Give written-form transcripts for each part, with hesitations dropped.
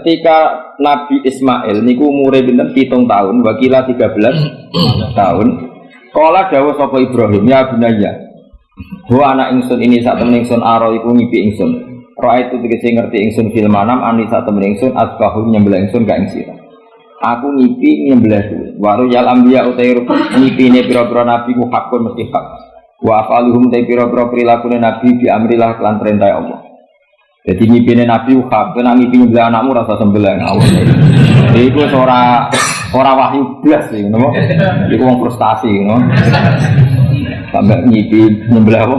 ketika Nabi Ismail niku umure pinten 7 tahun, wakila 13 tahun. Kala dawuh sapa Ibrahim, ya bunayya. Wa anak ingsun ini sak temen ingsun aro iku ngipi ingsun. Roa itu tegese ngerti ingsun fil manam ani sak temen ingsun asbahu nyembelih ingsun ka ing sira. Aku ngipi nyembelih kuwi. Waru yal anbiya utai ngipine pira-pira nabi ku hakun mesti hak. Wa afaluhum ta pira-pira prilakune nabi bi amrillah lan perintah Allah. Jadi ngipine nabi hak, kena ngipi nyembelih anakmu rasa sembelih Allah. Iku ora wahyu blas iki, ngono. Iku wong frustasi, ngono. Sampai ngipi nyembelih apa?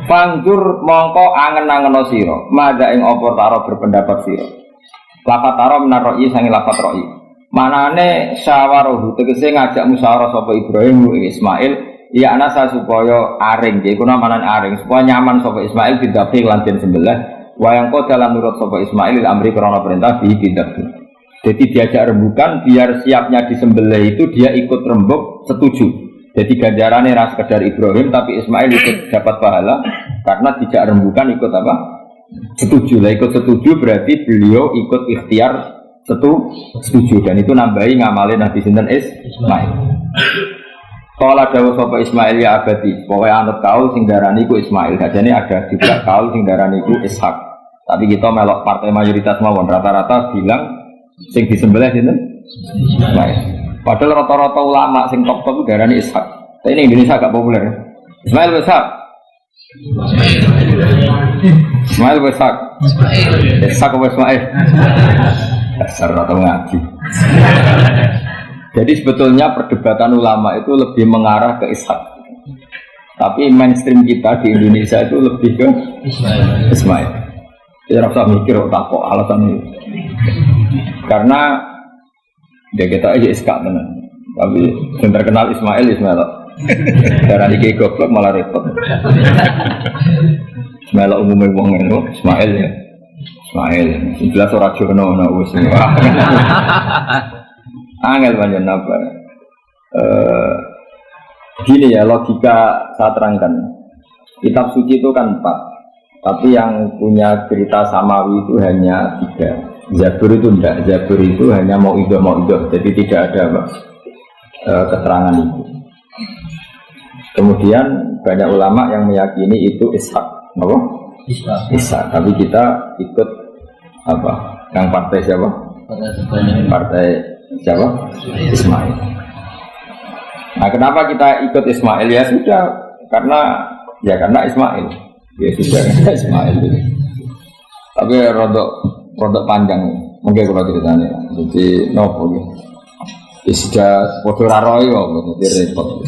Fangdur mongko angen-angeno sira, madha ing apa taro berpendapat sira. Lafat taro menar roi sange lafat roi. Manane syawaruhu tegese ngajak musyawarah sapa Ibrahim Ismail, ya anasa supaya aring, iku namane aring, supaya nyaman sapa Ismail bidafi lan den sembelih, wayang kok dalam nurut sapa Ismail amri krana perintah bidafi. Jadi diajak rembukan biar siapnya disembelih itu dia ikut rembuk setuju. Jadi ganjarannya ras sekedar Ibrahim tapi Ismail ikut dapat pahala karena tidak rembukan ikut apa? Setuju. Lah ikut setuju berarti beliau ikut ikhtiar setuju dan itu nambahi ngamalin Nabi sinten Ismail. Kala dawuh sapa Ismail ya abadi, pokoke anut kaul sing darani iku Ismail. Jane ada juga kaul sing darani iku Ishak. Tapi kita melok partai mayoritas mawon rata-rata bilang sing disembelih sinten Ismail. Padahal rata-rata ulama sing top-top darani Ishak. Tapi ini Indonesia agak populer. Ismail Ishak. Ismail Ishak. Ishak apa Ismail? Dasar atau ngaji. Jadi sebetulnya perdebatan ulama itu lebih mengarah ke Ishak. Tapi mainstream kita di Indonesia itu lebih ke Ismail. Tidak usah mikir tak kok alasan ini. Karena dia kita aja Ishak tenan. Tapi yang terkenal Ismail. Darah iki goblok malah repot. Ismail umumnya wong ngono, Ismail ya. Ismail, jelas ora jono ana wis. Angel panjen apa? Gini ya logika saya terangkan. Kitab suci itu kan 4. Tapi yang punya cerita samawi itu hanya 3. Zabur itu enggak, Zabur itu hanya mau idoh, jadi tidak ada keterangan itu. Kemudian banyak ulama yang meyakini itu Ishak, apa? Ishak. Tapi kita ikut apa? Yang partai siapa? Partai siapa? Ismail. Nah, kenapa kita ikut Ismail? Ya sudah, karena Ismail. Ya sudah, karena Ismail. Tapi rodok panjang, mungkin kalau ceritanya. Jadi nopo gitu. Sudah bodoh raroi kok, jadi repot.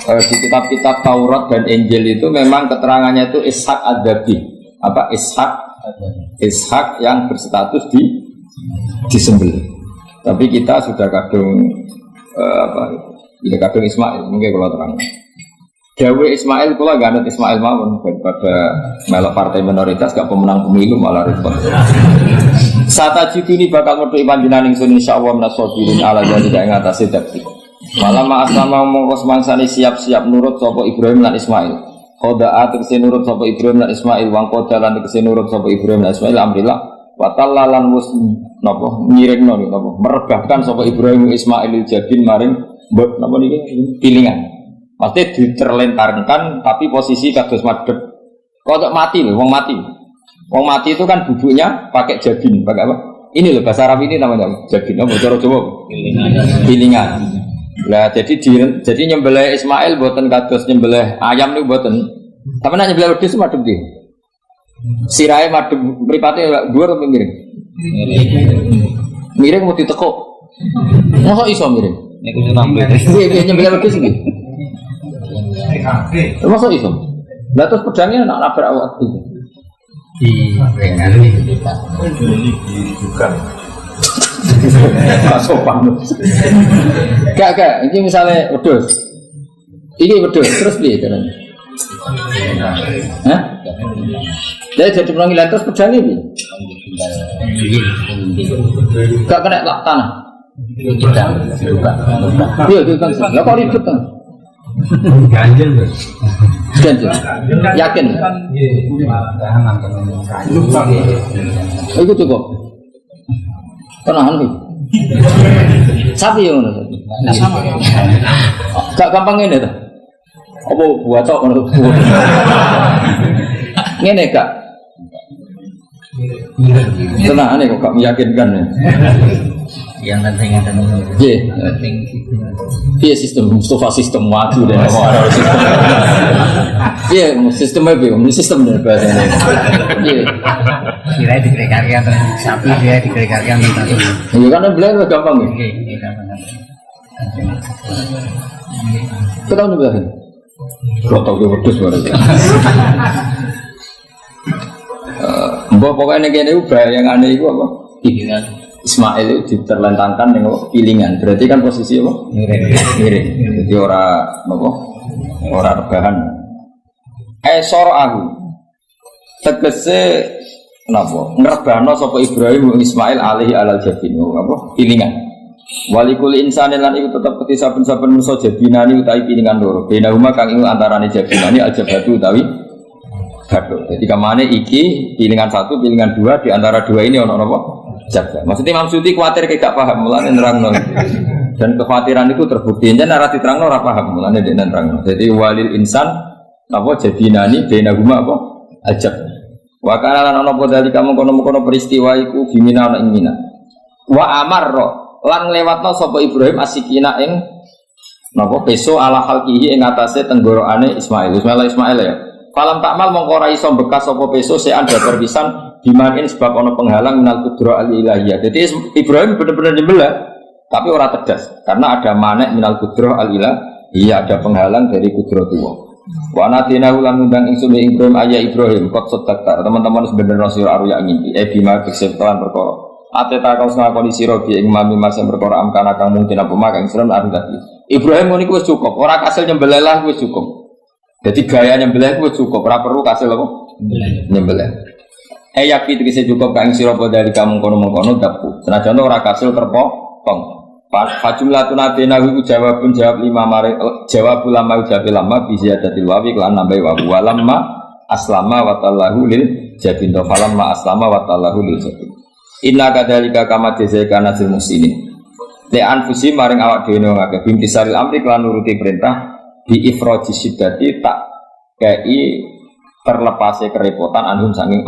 Di kitab-kitab Taurat dan Injil itu memang keterangannya itu Ishak Adabi. Apa Ishak yang berstatus disembelih. Tapi kita sudah kadung kadung Ismail, mungkin kalau terang. Dawe Ismail kula gak anut Ismail mawon daripada melok partai minoritas gak pemenang pemilu malah repot. Satajiduni bakal metu panjenengan ingsun insyaallah menasabirin ala zalika ing atase dakti. Malam asama mongko semangsane siap-siap nurut sapa Ibrahim lan Ismail. Qada'a tegese nurut sapa Ibrahim lan Ismail wang qada lan tegese nurut sapa Ibrahim lan Ismail amrillah wa tallalan mus napa ngiringno napa merebahkan sapa Ibrahim Ismail jadin maring mbok napa niki pilingan. Pasti diterlentarkan tapi posisi kados madhep. Kodok mati loh, wong mati. Wong mati itu kan bubuknya pakai jabin, pakai apa? Ini loh bahasa Arab ini namanya jabin. Oh, cara Jawa. Pilingan. Lah jadi nyembelih Ismail boten kados nyembelih ayam niku boten. Tapi nek nyembelih wedhus madhep ndi? Sirahe madhep mripate dhuwur apa miring? Miring mau ditekuk. Mosok iso miring? Nek kuwi nyembelih wedhus iki. Masuk itu. Lah terus pedangnya nak nabrak awak itu. Bukan. Sopan. Gak. Ini misalnya wedhus. Ini wedhus terus piye carane? Hah? Lah jadi pengilan terus pedangnya piye? Gak kena tanah. Iya, itu kan. Lah kok ribet kan? Ganjil lho. Ganjil. Yakin? Itu cukup. Tenahan nih. Sapi yang mana? Gak gampang ini tuh. Apa buat cok menurut? Ini kak. Tenahan nih kok gak meyakinkan ya. Yang penting ada iya sistem Mustafa sistem waju dan orang sistem iya sistemnya bingung sistem dan bahasanya iya kira dikrekarkan sapi dia dikrekarkan itu iya karena belajar gampang ya kita udah belajar gak tau gue berdus baru mbak pokoknya ini ubah yang aneh itu apa Ismail itu diterlentangkan dengan pilingan, berarti kan posisi apa? Miring. Jadi orang rebahan. Soro aku, tegese napa? Ngerebano sapa Ibrahim Ismail alaihi alal jabin, apa? Pilingan. Walikul insani lan iku tetep peti saben-saben manusa jabinani utawi pilingan loro. Benahuma kang iku antarane jabinani aljabatu utawi gaduh. Jadi kamane iki pilingan satu, pilingan dua di antara dua ini ono napa? Jaga. Maksudnya Imam Suyuti khawatir gak paham, mulane nerangno. Dan kekhawatiran itu terbukti. Jan ora diterangno ora paham, mulane dene nerangno. Jadi walil insan apa jadinani bainahuma apa ajab. Wa kana lan ana apa kamu kono-kono peristiwa iku bimina ana ing mina. Wa amarra lan lewatno sapa Ibrahim asikina ing napa peso ala halqihi ing atase tenggorokane Ismail ya. Falam takmal mongko ora iso bekas sapa peso sean dabar pisan dimanin sebab ono penghalang minal kudro al-ilahiyah. Jadi Ibrahim benar-benar dibelah, tapi orang tegas karena ada manek minal kudro al-ilahiyah, ada penghalang dari kudro tua. Wa natina ulang undang ingsun Ibrahim ayah Ibrahim kot sedekah. Teman-teman sebenarnya sira aruya ngimpi bima kesempatan perkara. Ateta kau ngakoni sira bi ing mami mas yang perkara amkana kang mungkin apa mak ing sira aru tadi. Ibrahim ngono iku wis cukup, ora kasil nyembelih lah wis cukup. Jadi gaya nyembelih wis cukup, ora perlu kasil apa? Nyembelih. Yakin tegese cukup kang sira padha dari kamu kono-kono dapu. Senajan ora kasil terpotong. Fajumlatun atenahu jawab lima mare jawab ulama lama bi ziyadatil wawi lan nambahi wa lamma aslama wa tallahu lil jabin falamma aslama wa tallahu lil jabin. Inna kadzalika kama jazaa'an nazil muslimin. Le anfusi maring awak dhewe ngake bintisaril amri lan nuruti perintah bi ifraji siddati tak kei terlepase kerepotan anhum saking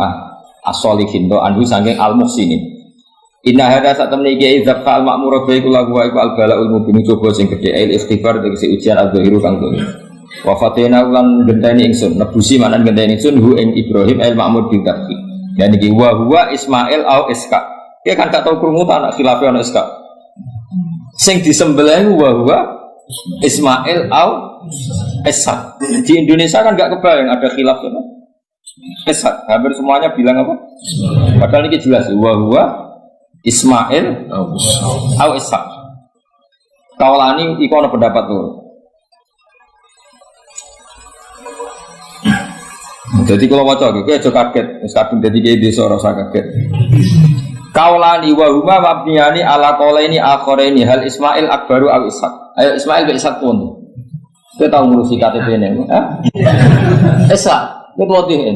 as-solihin do anhu saking al-muhsinin. Inna hada sak temne iki izab al ma'mur bae kula wa iku al-balaul mubin coba sing gedhe il istighfar tegese ujian al-dhahiru kang dhewe. Wa fatina lan genteni ingsun nebusi manan genteni ingsun hu ing Ibrahim al-ma'mur bitabki. Dan iki wa huwa Ismail au Iska. Dia kan gak tau krungu anak khilafe ana Iska. Sing disembelih wa huwa Ismail au Iska. Di Indonesia kan gak kebayang ada khilaf itu. Ishak, hampir semuanya bilang apa? Padahal ini jelas huwa Ismail au Ishak. Kaulani iku ana pendapat lho. Jadi kalau waca iki aja kaget, wis kadung dadi iki desa ora usah kaget. Kaulani wa huma mabniyani ala qaulaini akharaini hal Ismail akbaru au Ishak. Ayo Ismail be Ishak pun. Kita tahu ngurusi KTP ini, Ishak ketua DN.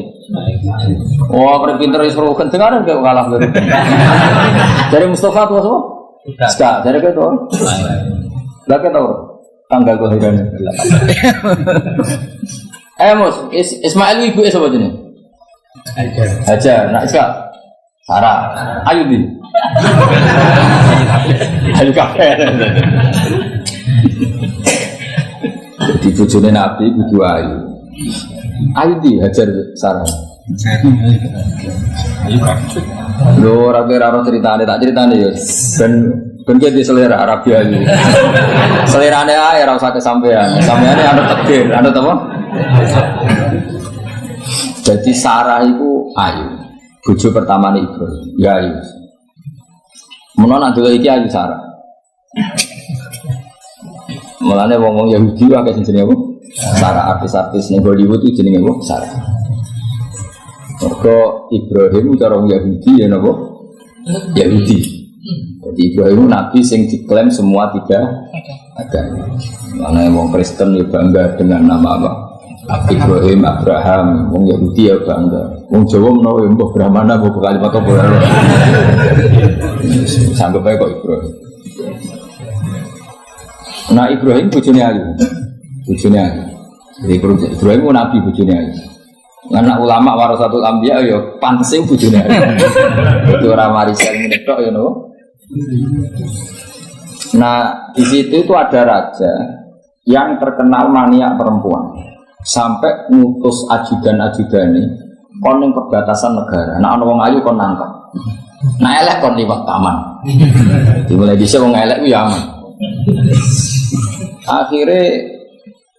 Wah, pinter isro kencengan kayak kalah dari. Dari Mustafa tuh apa? Ska, dari itu. Lah tahu tanggal kelahirannya. Mus, Ismail ibu siapa jenis? Hajar, nak Ska. Sarah, Ayudi. Ayu kafe. Di bojone Nabi kudu ayu. Ayudi Hajar Sarah. Lho ora kira ceritane tak ceritane ya. Ben ki selera Arabia iki. Selerane ae ora usah kesampean. Sampeane anut takdir, anut apa? Jadi Sarah itu ayu. Bojo pertamane Ibrahim. Ya ayu. Menawa nak iki ayu Sarah. Mulane wong-wong Yahudi wae sing jenenge apa? Sarah, artis-artis ning Hollywood itu jenenge apa? Sarah. Mergo Ibrahim cara wong Yahudi ya napa? Yahudi. Jadi Ibrahim nabi sing diklaim semua tiga agama. Mana yang orang Kristen ya bangga dengan nama apa? Ibrahim, Abraham, orang Yahudi ya bangga. Orang Jawa menawa yang Brahmana, bukan kalimat apa? Sanggup aja kok Ibrahim. Nah Ibrahim bujurnya ayu. Jadi Ibrahim itu nabi bujurnya ayu. Anak ulama warasatul anbiya ya pantasnya bujurnya ayu. Itu orang warisan ngedok ya no. Nah di situ itu ada raja yang terkenal maniak perempuan sampai ngutus ajudan-ajudannya koning perbatasan negara. Nah orang ayu kon nangkap. Nah elek kon liwat taman. Dimulai dhisik wong elek ku ya aman. Akhirnya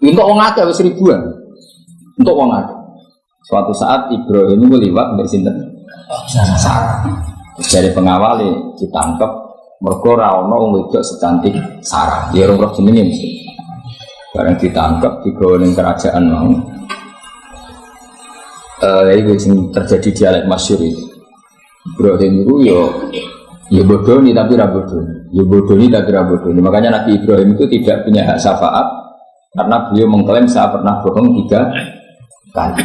untuk wong akeh wis ribuan. Untuk wong akeh. Suatu saat Ibrahim itu liwat dari sinten? Sarah. Dari pengawal ditangkap mergo ora ana wong wedok secantik Sarah. Ya ora jenenge mesti. Bareng ditangkap digawa ning kerajaan mau. Itu sing terjadi dialek masyhur itu. Ibrahim itu ya bodoh nih tapi rabodoh. Ya bodoh nih tapi rabodoh. Makanya Nabi Ibrahim itu tidak punya hak syafaat karena beliau mengklaim saya pernah bohong 3 kali.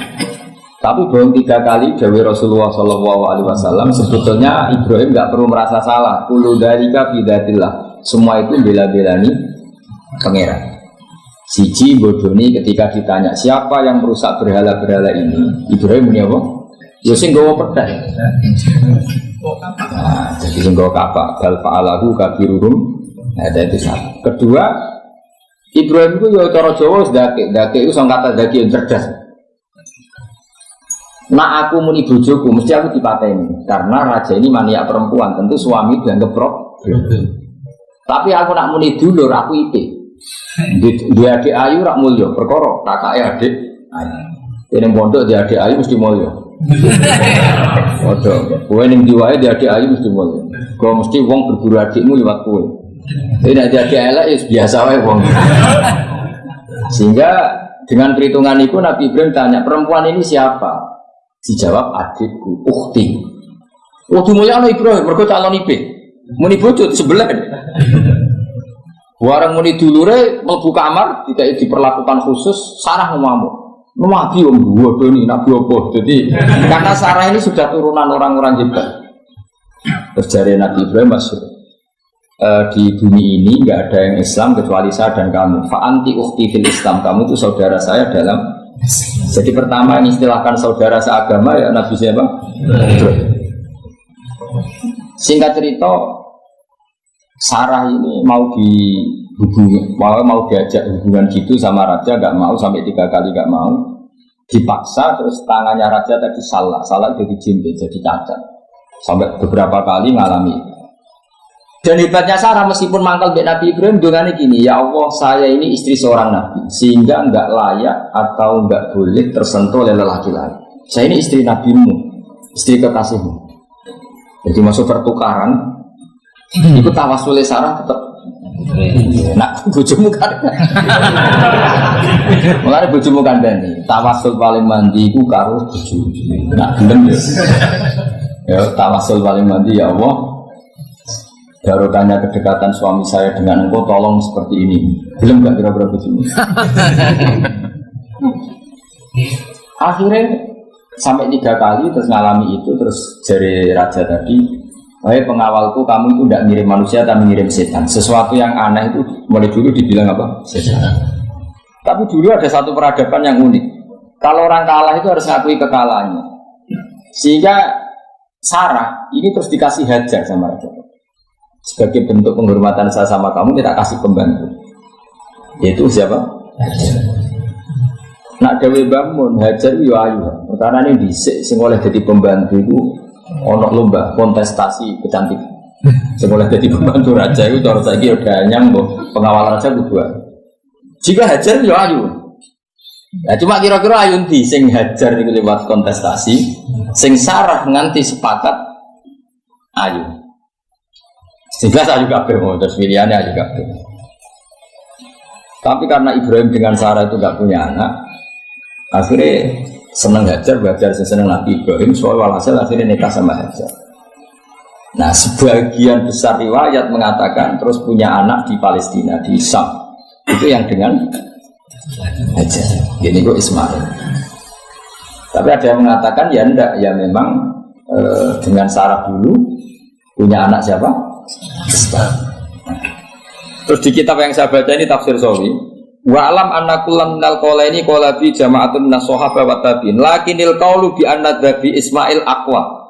Tapi bohong 3 kali dari Rasulullah SAW sebetulnya Ibrahim nggak perlu merasa salah. Kullu dzalika bidatillah. Semua itu bela-belani pangeran. Siji bodoni ketika ditanya siapa yang merusak berhala-berhala ini, Ibrahim punya apa? Ya sing gawa pedang. Nah, jadi sing gawa kapak bal fa'alahu kabiruhum. Nah, itu satu. Kedua, Ibrahim itu ya cara Jawa dake itu sang kata dake yang cerdas. Nah aku muni bojoku mesti aku dipateni karena raja ini maniak perempuan, tentu suami dianggap problem. Tapi aku nak muni dulur aku ite. Dia adik ayu rak mulya, perkara kakake adik ayu. Ning pondok dia adik ayu mesti mulya. Waduh, kowe ning diwae dia adik ayu mesti mulya. Kok mesti wong berburu adikmu liwat kowe. Tapi nek dia adik elek ya biasa wae wong. Sehingga dengan perhitungan itu Nabi Ibrahim tanya, perempuan ini siapa? Dijawab adikku, ukhti. Oh dimulya ana Ibrahim, mergo calon ipe. Muni bojo sebelah. Warang muni dulure mlebu kamar tidak diperlakukan khusus Sarah ngamuk. Nabi om dua doni nabi opo. Jadi karena Sarah ini sudah turunan orang-orang hebat. Terjadi Nabi Ibrahim maksud di bumi ini nggak ada yang Islam kecuali saya dan kamu. Fa anti ukhti fil Islam, kamu itu saudara saya dalam. Jadi pertama yang istilahkan saudara seagama ya Nabi siapa? Singkat cerita Sarah ini mau dihubungi, mau diajak hubungan gitu sama raja, nggak mau sampai 3 kali nggak mau, dipaksa terus tangannya raja tadi salah jadi jintik, jadi cacat, sampai beberapa kali ngalami. Dan hebatnya Sarah meskipun mangkal dengan Nabi Ibrahim dengan gini, ya Allah saya ini istri seorang nabi, sehingga nggak layak atau nggak boleh tersentuh oleh lelaki lain. Saya ini istri nabimu, istri kekasihmu. Jadi masuk pertukaran. Ikut tawasul Sarah tetap. Nak bojomu kan. Mulane bojomu kandhani. Tawasul paling mandi iku karo bojomu. Nak gelem ya. Ya tawasul paling mandi ya Allah. Barokahnya kedekatan suami saya dengan engkau tolong seperti ini. Gelem enggak kira-kira bojomu? Akhirnya sampai 3 kali terus ngalami itu terus dari raja tadi. Wahai pengawalku, kamu itu tidak ngirim manusia, tapi ngirim setan. Sesuatu yang aneh itu mulai dulu dibilang apa? Setan. Tapi dulu ada satu peradaban yang unik. Kalau orang kalah itu harus ngakui kekalahannya. Sehingga Sarah ini terus dikasih hajar sama raja. Sebagai bentuk penghormatan saya sama kamu, kita kasih pembantu. Yaitu siapa? Hajar. Nak Dewi Bangun, Hajar itu ayu. Karena ini disik, sing oleh jadi pembantu itu ono lomba kontestasi kecantikan. Seboleh jadi pembantu raja itu cara saiki udah nyambung pengawal raja berdua. Jika Hajar yo ayu. Ya cuma kira-kira ayu ndi sing Hajar niku lewat kontestasi, sing Sarah nganti sepakat ayu. Sehingga ayu kabeh mau terus pilihannya ayu kabeh. Tapi karena Ibrahim dengan Sarah itu enggak punya anak, akhirnya seneng Hajar, Hajar seneng Nabi Ibrahim, soal walhasil akhirnya nikah sama Hajar. Nah, sebagian besar riwayat mengatakan terus punya anak di Palestina, di Syam. Itu yang dengan Hajar. Jadi kok Ismail. Tapi ada yang mengatakan ya enggak, ya memang dengan Sarah dulu punya anak siapa? Ishak. Terus di kitab yang saya baca ini tafsir Sawi. Wa alam anna kullan minal qolaini qala bi jama'atun minas sahabah wa tabi'in. Lakinil qaulu bi anna dhabi Ismail aqwa.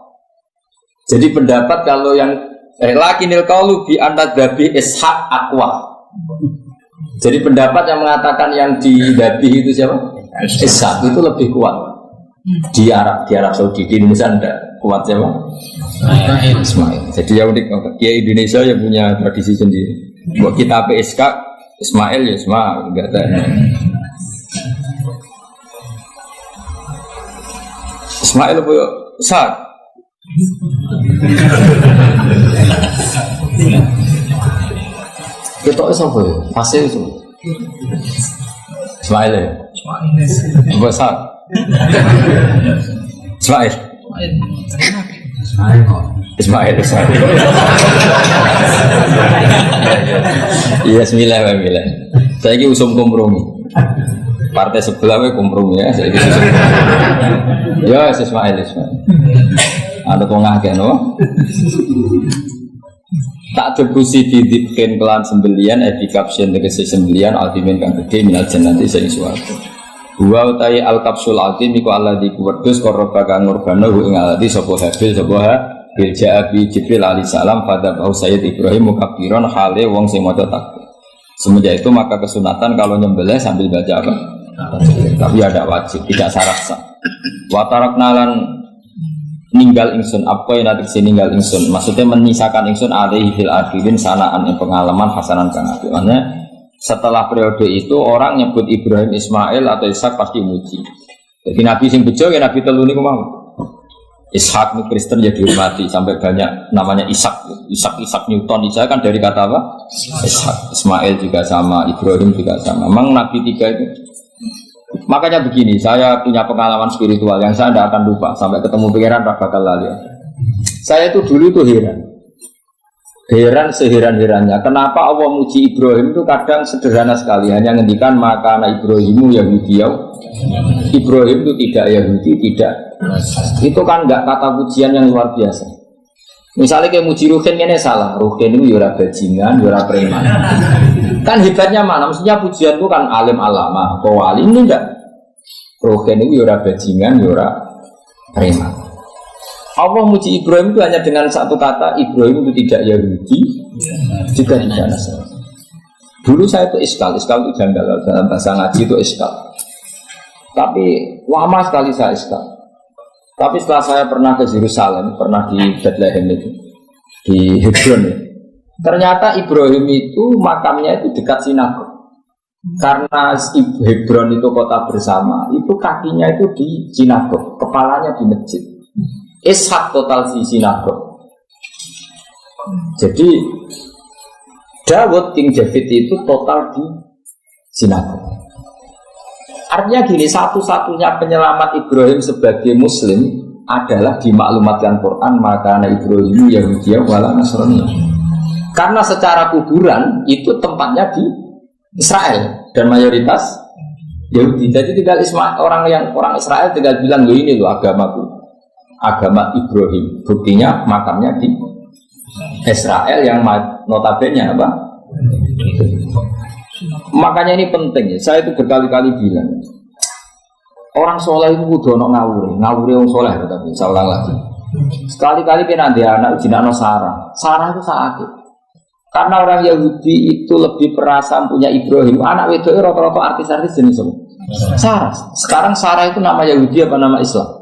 Jadi pendapat kalau yang lakinil qaulu bi anna dhabi Ishaq aqwa. Jadi pendapat yang mengatakan yang didabih itu siapa? Ishaq itu lebih kuat. Di Arab Saudi, di Indonesia enggak kuat siapa? Ismail. Jadi ya unik, ya Indonesia yang punya tradisi sendiri. Buat kita PSK Ismail ya Ismail, enggak ada. Ismail apa ya? Ishaq. Kita apa ya? Fasil itu. Ismail ya? Ismail. Apa Ishaq? Ismail. Ismail. Iya, sembilan. Saya ini usum kompromi. Partai sebelah kompromi ya. Saya ini usum kompromi. Ya, Ismail. Ada tengah kan, no? Tak terbusi didipkan kelan sembelian, edikapsion tegesi sembelian, ultimin kang gede minal jannati sing suwarga. Wa utai al kapsul altim iku alladzi kuwedus korba kang ngurbano ing alladzi sapa habil bil ja'abi Jibril alaihi salam pada bau Sayyid Ibrahim mukabiron hale wong sing maca takbir. Semenjak itu maka kesunatan kalau nyembelih sambil baca apa? Tapi ada wajib, tidak syarat sah. Wa taraknalan ninggal ingsun apa yang nanti ninggal ingsun maksudnya menyisakan ingsun alaihi fil akhirin sanaan yang pengalaman hasanan kang apik. Maknanya setelah periode itu orang nyebut Ibrahim, Ismail atau Ishak pasti muji. Jadi Nabi sing bejo ya Nabi telu niku mau. Ishak itu Kristen ya dihormati sampai banyak namanya Ishak Newton. Ishak kan dari kata apa? Ishak. Ismail juga sama, Ibrahim juga sama. Memang Nabi tiga itu. Makanya begini, saya punya pengalaman spiritual yang saya tidak akan lupa sampai ketemu pikiran tak bakal lali. Saya itu dulu itu heran seheran-herannya kenapa Allah muji Ibrahim itu kadang sederhana sekali, hanya ngendikan maka anak Ibrahimu Yahudiyah. Ibrahim itu tidak Yahudi, tidak. Itu kan enggak kata pujian yang luar biasa. Misalnya kayak muji Ruhin ini salah, Ruhin itu yura bajingan, yura preman. Kan hebatnya mana? Maksudnya pujian itu kan alim alama atau wali, ini enggak. Ruhin itu yura bajingan, yura preman. Allah muji Ibrahim itu hanya dengan satu kata, Ibrahim itu tidak Yahudi, juga tidak Nasrani. Dulu saya itu iskal itu janggal, dalam bahasa ngaji itu iskal. Tapi lama sekali saya iskal. Tapi setelah saya pernah ke Yerusalem, pernah di Bethlehem itu, di Hebron itu, ternyata Ibrahim itu makamnya itu dekat sinagog. Karena Hebron itu kota bersama, itu kakinya itu di sinagog, kepalanya di masjid. Ishak total di sinagog. Jadi Dawud King David itu total di sinagog. Artinya gini, satu-satunya penyelamat Ibrahim sebagai Muslim adalah dimaklumatkan Quran maka anak Ibrahim Yahudiyah wala Nasrani. Karena secara kuburan itu tempatnya di Israel dan mayoritas Yahudi. Jadi tinggal orang Israel tinggal bilang ini loh agamaku, agama Ibrahim. Buktinya makamnya di Israel yang notabene apa? Makanya ini penting ya. Saya itu berkali-kali bilang orang soleh itu kudu ono ngawuri orang soleh tapi saya ulang lagi. Sekali-kali kena dia anak jinakno Sarah itu sakit. Karena orang Yahudi itu lebih perasa punya Ibrahim. Anak wedok rata-rata artis-artis jenis apa? Sarah. Sekarang Sarah itu nama Yahudi apa nama Islam?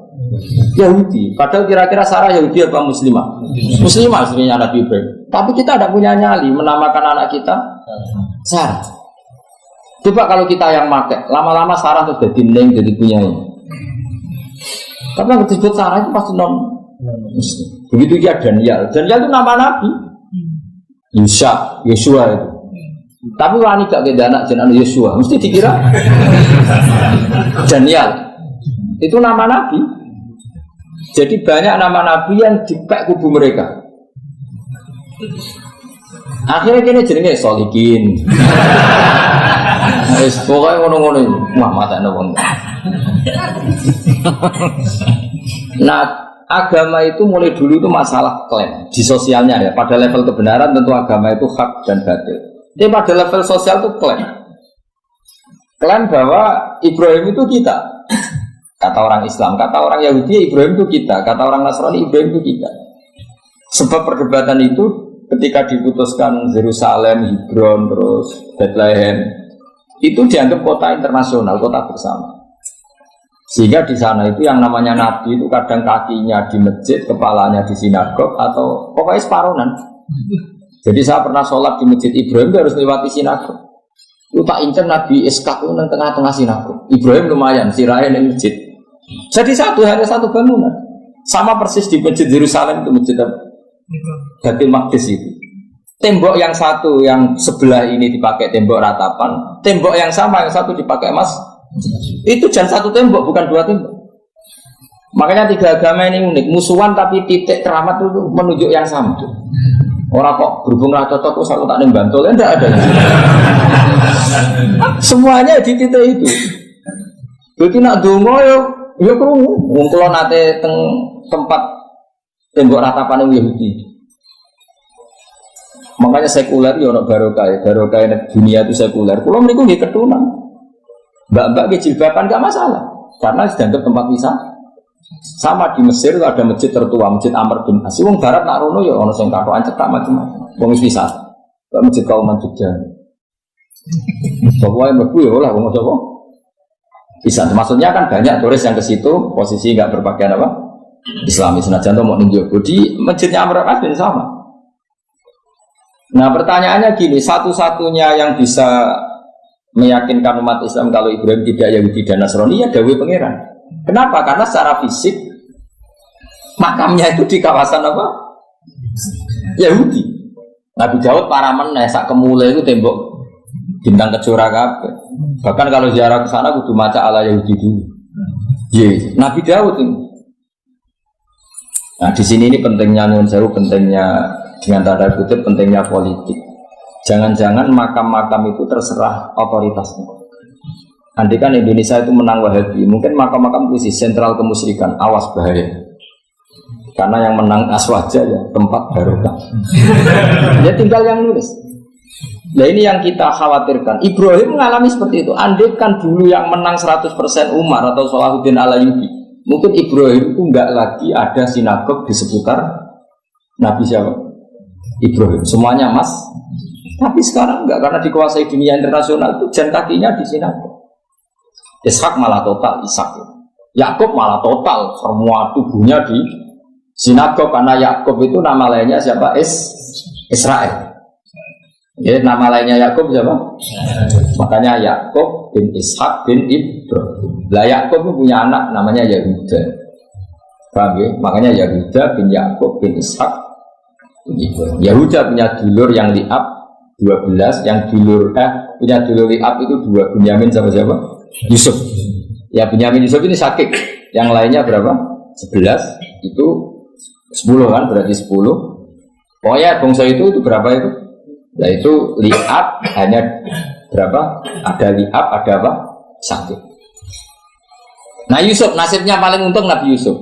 Yahudi. Padahal kira-kira Sarah Yahudi apa Muslimah? Muslimah sebenarnya anak Ibrahim. Tapi kita tidak punya nyali menamakan anak kita Sarah. Coba kalau kita yang pakai, lama-lama Sarah sudah dineng jadi punya ini. Tapi yang disebut Sarah itu pasti non Muslim. Begitu dia Daniel itu nama Nabi. Yusha, Yosua itu. Tapi wani gak ada anak jenenge Yosua, mesti dikira Daniel. Itu nama Nabi. Jadi banyak nama Nabi yang dipek kubu mereka. Akhirnya kini jenenge solikin. Wis pokoke ngono-ngono. Wah, matane wong. Nah, agama itu mulai dulu itu masalah klaim di sosialnya ya. Pada level kebenaran tentu agama itu hak dan batil. Tapi pada level sosial itu klaim. Klaim bahwa Ibrahim itu kita. Kata orang Islam, kata orang Yahudi Ibrahim itu kita, kata orang Nasrani Ibrahim itu kita. Sebab perdebatan itu ketika diputuskan Yerusalem, Hebron, terus Bethlehem, itu dianggap kota internasional, kota bersama. Sehingga di sana itu yang namanya Nabi itu kadang kakinya di masjid, kepalanya di sinagog, atau pokoknya separonan. Jadi saya pernah sholat di masjid Ibrahim itu harus lewati sinagog. Itu tak incer Nabi Iskak itu di tengah-tengah sinagog. Ibrahim lumayan, sirahin di masjid. Jadi hanya satu bangunan. Sama persis di masjid Yerusalem itu masjid Baitul Maqdis itu. Tembok yang satu yang sebelah ini dipakai tembok ratapan, tembok yang sama yang satu dipakai emas. Itu jangan satu tembok, bukan dua tembok. Makanya tiga agama ini unik, musuhan tapi titik keramat itu menunjuk yang sama. Orang kok berhubung cocok terus aku tak nembantul, enggak ada. Semuanya di titik itu. Jadi nak dongo yo krungu. Wong kula nate teng tempat tembok ratapan Yahudi. Makanya sekuler yo ono barokah dunia itu sekuler. Kula mriku nggih ketunan. Mbak-mbak nggih jilbaban enggak masalah karena dianggap tempat wisata. Sama di Mesir itu ada masjid tertua, Masjid Amr bin As. Wong barat nak rono ya ono sing katokan cetak macam-macam. Wong wisata. Kok Masjid Kauman Jogja. Pokoke mlebu ya ora wong sapa. Bisa. Maksudnya kan banyak turis yang ke situ posisi enggak berpakaian apa? Islami senajan to mau ninjau. Di Masjidnya Amr bin As sama. Nah, pertanyaannya gini, satu-satunya yang bisa meyakinkan umat Islam kalau Ibrahim tidak Yahudi dan Nasrani ya dawuh pangeran. Kenapa? Karena secara fisik makamnya itu di kawasan apa? Yahudi. Nabi Daud para meneh sak kemule itu tembok bintang kejora kabeh. Bahkan kalau ziarah ke sana kudu maca ala Yahudi dulu. Yes. Nabi Daud itu. Nah, di sini ini pentingnya nyuwun sewu, pentingnya dengan tanda kutip pentingnya politik. Jangan-jangan makam-makam itu terserah otoritasnya. Andai kan Indonesia itu menang Wahabi, mungkin makam-makam itu sentral kemusyrikan, awas bahaya. Karena yang menang aswaja ya tempat barokah. Dia tinggal yang nulis. Nah ini yang kita khawatirkan. Ibrahim mengalami seperti itu. Andai kan dulu yang menang 100% Umar atau Salahuddin Al-Ayyubi, mungkin Ibrahim itu enggak lagi ada sinagog di seputar Nabi siapa? Ibrahim. Semuanya emas. Tapi sekarang enggak, karena dikuasai dunia internasional itu jan kakinya di sinagog. Ishak malah total Ishak. Yakub malah total semua tubuhnya di sinagog karena Yakub itu nama lainnya siapa? Israel. Ya, nama lainnya Yakub siapa? Makanya Yakub bin Ishak bin Ibrahim. Lah Yakub itu punya anak namanya Yahuda. Paham ya? Makanya Yahuda bin Yakub bin Ishak bin Ibrahim. Yahuda punya dulur yang liab 12, yang dulur punya dulur liab itu 2, Bunyamin sama siapa? Yusuf. Ya Bunyamin Yusuf ini sakit. Yang lainnya berapa? 11. Itu 10 kan, berarti 10. Pokoknya bangsa itu berapa itu? Nah itu liab hanya berapa? Ada liab, ada apa? Sakit. Nah Yusuf nasibnya paling untung Nabi Yusuf.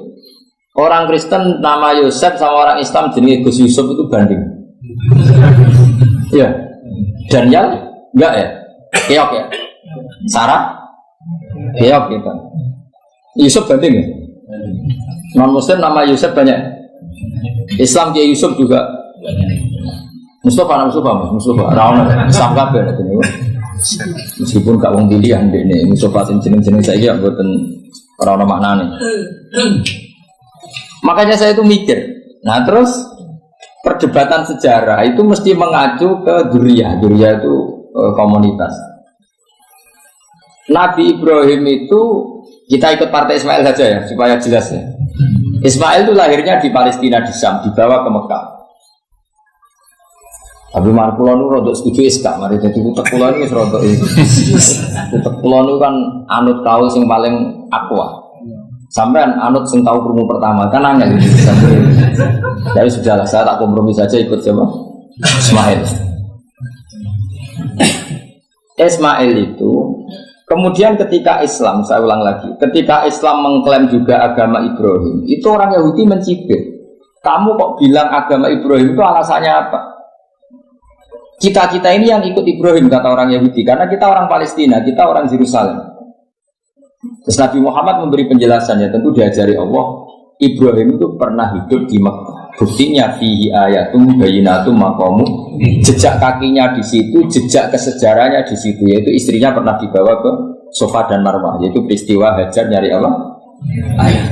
Orang Kristen nama Yosef sama orang Islam jenis Gus Yusuf itu banding. Ya. Daniel enggak ya? Keok ya? Sarah? Keok gitu. Yusuf banding ya? Non Muslim nama Yusuf banyak. Islam dia Yusuf juga. Mustafa Raul Islam kabeh ini. Meskipun gak wong pilihan ini Mustafa jeneng-jeneng saya mboten ora ono maknane. Makanya saya itu mikir. Nah, terus perdebatan sejarah itu mesti mengacu ke Duriyah. Duriyah itu komunitas. Nabi Ibrahim itu kita ikut partai Ismail saja ya supaya jelas ya. Ismail itu lahirnya di Palestina di Syam, dibawa ke Mekah. Tapi markulon itu rodok setuju iskak, mari jadi utek kulon itu rodok itu. Utek kulon itu kan anut tahu yang paling akwa. Sampean anut sing tahu krungu pertama kan angel gitu. Jadi sudahlah saya tak kompromi saja ikut siapa? Ismail. Ismail itu kemudian ketika Islam, saya ulang lagi, ketika Islam mengklaim juga agama Ibrahim, itu orang Yahudi mencibir. Kamu kok bilang agama Ibrahim itu alasannya apa? Kita ini yang ikut Ibrahim, kata orang Yahudi, karena kita orang Palestina, kita orang Yerusalem. Terus Nabi Muhammad memberi penjelasannya, tentu diajari Allah, Ibrahim itu pernah hidup di Makkah. Buktinya fihi ayatum bayinatum maqamu, jejak kakinya di situ, jejak kesejarahnya di situ, yaitu istrinya pernah dibawa ke Safa dan Marwah, yaitu peristiwa Hajar nyari apa? Ayah.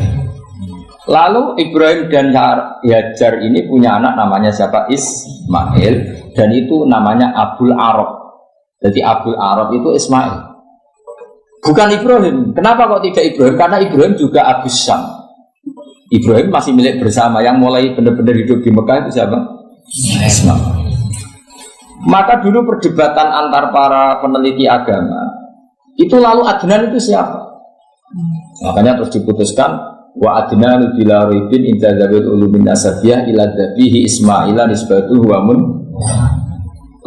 Lalu Ibrahim dan Hajar ini punya anak namanya siapa? Ismail, dan itu namanya Abul Arab. Jadi Abul Arab itu Ismail, bukan Ibrahim. Kenapa kok tidak Ibrahim? Karena Ibrahim juga Abus Syam. Ibrahim masih milik bersama, yang mulai benar-benar hidup di Mekah itu siapa? Ismail. Maka dulu perdebatan antar para peneliti agama itu, lalu Adnan itu siapa? Makanya terus diputuskan wa Adnan bila raibin inda dzawil ulumin nasabiyah ila dzabihi Ismaila nisbatuhu wa mun.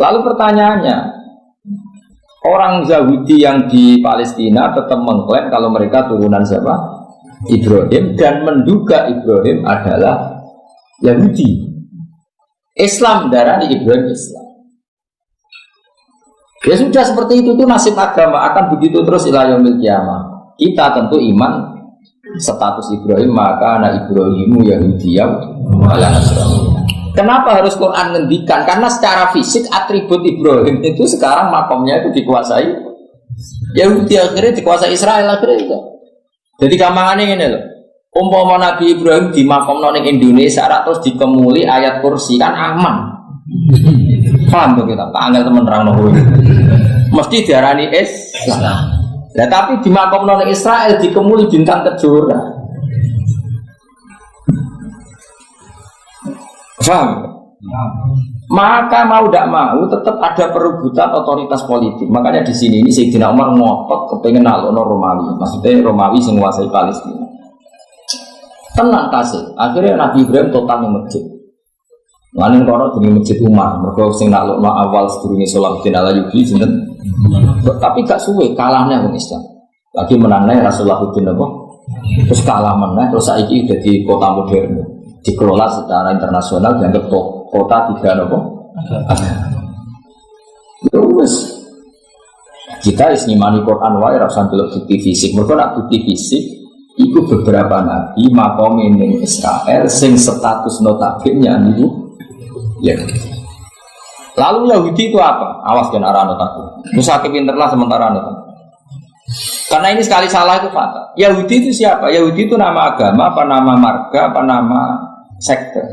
Lalu pertanyaannya, orang Yahudi yang di Palestina tetap mengklaim kalau mereka turunan siapa? Ibrahim, dan menduga Ibrahim adalah Yahudi. Islam darah di Ibrahim Islam. Ya sudah seperti itu tuh nasib agama, akan begitu terus ila yaumil qiyamah. Kita tentu iman status Ibrahim, maka anak Ibrahimu Yahudiyah ala Nasrani. Kenapa harus Quran ngendikan? Karena secara fisik atribut Ibrahim itu sekarang makomnya itu dikuasai Yahudi, akhirnya dikuasai Israel akhirnya itu. Jadi gampangannya ini loh, umpama Nabi Ibrahim di makom noning Indonesia terus dikemuli ayat kursi kan aman. Paham tuh kita, Pak Angel temen terang nopo. Mesti diarani Islam. Nah, tapi di makom noning Israel dikemuli bintang kejora. Paham? Maka mau tidak mau tetap ada perebutan otoritas politik. Makanya di sini ini Sayyidina Umar ngotot kepengen nalokno Romawi, maksudnya Romawi sing nguasai Palestina. Tenang kasih. Akhirnya Nabi Ibrahim total di masjid. Lain kono di masjid Umar, mereka sing nalokno awal sedurunge Salahuddin Alayubi sinten. Tapi gak suwe kalahnya wong Islam. Lagi menangnya Rasulullahuddin apa? Terus kalah menang, terus saiki jadi kota modern. Dikelola secara internasional dianggap kota tiga apa? Terus kita isnimani Quran wae rasa delok bukti fisik. Mergo nak bukti fisik iku beberapa nabi makom ning Israel sing status notabene niku ya. Lalu Yahudi itu apa? Awas jangan arah notabene. Musa kepinterlah sementara notabene. Karena ini sekali salah itu fatal. Yahudi itu siapa? Yahudi itu nama agama, apa nama marga, apa nama sekte.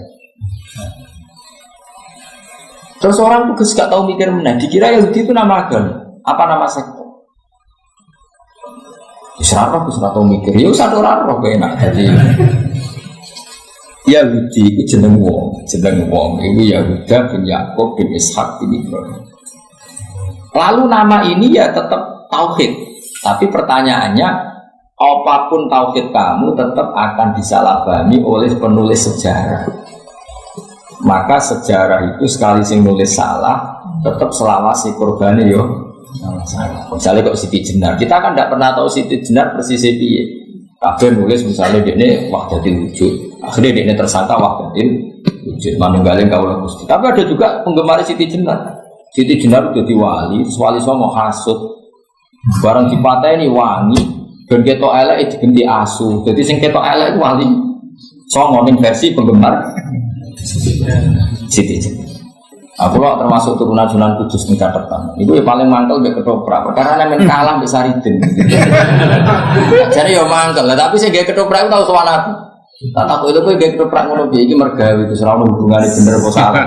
Terus orang tuh gak tahu mikir mana, dikira Yahudi itu nama agama, apa nama sekte. Israel aku sudah tahu mikir, ya satu orang roh enak. Jadi Yahudi itu jeneng wong, itu Yahuda bin Yakub bin Ishak bin Ibrahim. Lalu nama ini ya tetap tauhid, tapi pertanyaannya, apapun tauhid kamu tetap akan disalahpahami oleh penulis sejarah. Maka sejarah itu sekali sing nulis salah, tetap selawasi korbannya yo salah. Misalnya kok Siti Jenar, kita kan tidak pernah tahu Siti Jenar persis piye. Kabeh nulis misalnya dia ini wahdatil wujud, akhirnya dia ini tersangka wahdatil wujud, manunggalin kaulah Gusti. Tapi ada juga penggemar Siti Jenar. Siti Jenar jadi wali, wali sama hasud. Barang dipateni wangi, dan ketok elek diganti asu. Jadi sing ketok elek wali. Songo ning versi penggemar Siti. Aku kok termasuk turunan Sunan Kudus ning Catertan. Iku ya paling mangkel mek ketoprak. Perkara nemen kalah mbek Saridin. Jare ya mangkel, tapi sing gawe ketoprak tau sowan aku. Tak takut itu kowe gawe ketoprak ngono piye iki mergawe itu ora ono hubungane bener apa salah.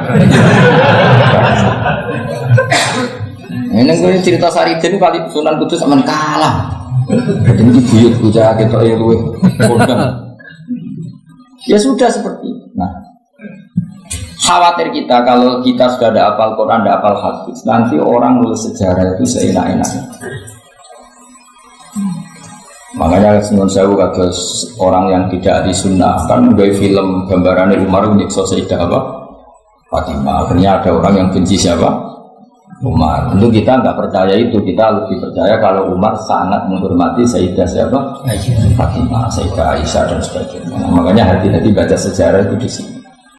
Ini gue cerita Saridin kali Sunan Kudus aman kalah. Jadi buyut bocah ketok ya luwe kondang. Ya sudah seperti itu. Nah, khawatir kita kalau kita sudah ada hafal Quran, ada hafal hadis, nanti orang nulis sejarah itu seenak-enaknya. Makanya Sunan Sewu orang yang tidak ahli sunnah kan membuat film gambarannya Umar menyiksa Sayyidah apa? Fatimah. Akhirnya ada orang yang benci siapa? Umar. Tentu kita nggak percaya itu, kita lebih percaya kalau Umar sangat menghormati Sayyidah siapa? Fatimah, Sayyidah Aisyah dan sebagainya. Nah, makanya hati-hati baca sejarah itu di sini.